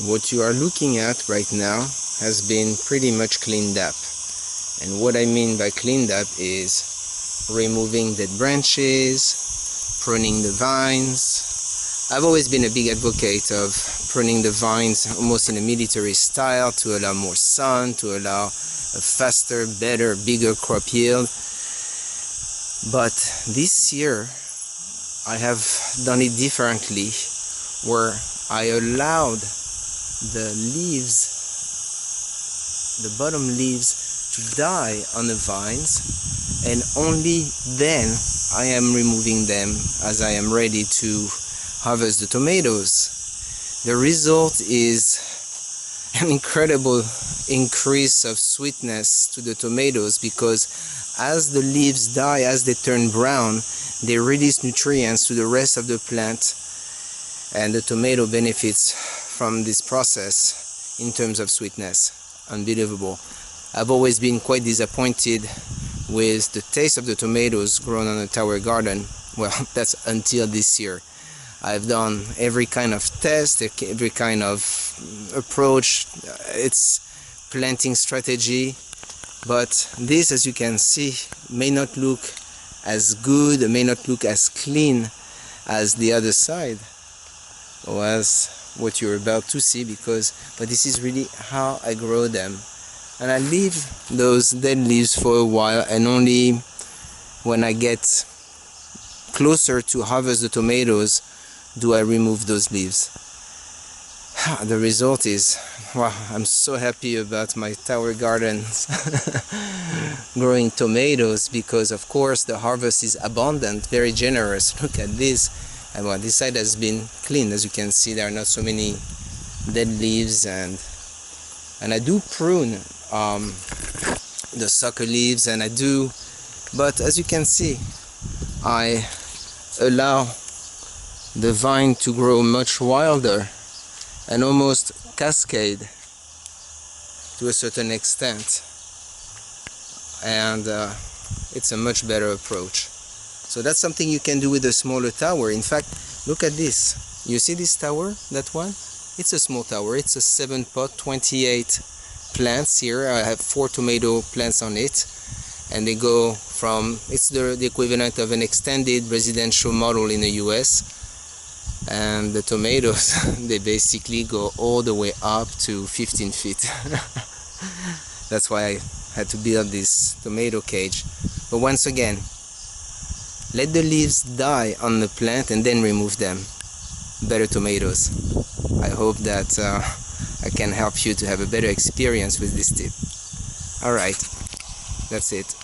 What you are looking at right now has been pretty much cleaned up. And what I mean by cleaned up is removing dead branches, pruning the vines. I've always been a big advocate of pruning the vines almost in a military style to allow more sun, to allow a faster, better, bigger crop yield. But this year I have done it differently, where I allowed the leaves, the bottom leaves, to die on the vines, and only then I am removing them as I am ready to harvest the tomatoes. The result is an incredible increase of sweetness to the tomatoes, because as the leaves die, as they turn brown, they release nutrients to the rest of the plant, and the tomato benefits from this process in terms of sweetness. Unbelievable. I've always been quite disappointed with the taste of the tomatoes grown on a tower garden. Well, that's until this year. I've done every kind of test, every kind of approach. It's planting strategy, but this, as you can see, may not look as good, may not look as clean as the other side, or as what you're about to see, but this is really how I grow them. And I leave those dead leaves for a while, and only when I get closer to harvest the tomatoes do I remove those leaves. The result is, wow, I'm so happy about my tower gardens growing tomatoes, because of course the harvest is abundant, very generous. Look at this. And well, this side has been cleaned. As you can see, there are not so many dead leaves, and I do prune the sucker leaves, and but as you can see, I allow the vine to grow much wilder and almost cascade to a certain extent, and it's a much better approach. So that's something you can do with a smaller tower. In fact, look at this. You see this tower, that one? It's a small tower. It's a 7-pot, 28 plants here. I have 4 tomato plants on it, and they go from, it's the equivalent of an extended residential model in the US. And the tomatoes, they basically go all the way up to 15 feet. That's why I had to build this tomato cage. But once again, let the leaves die on the plant and then remove them. Better tomatoes. I hope that I can help you to have a better experience with this tip. Alright, that's it.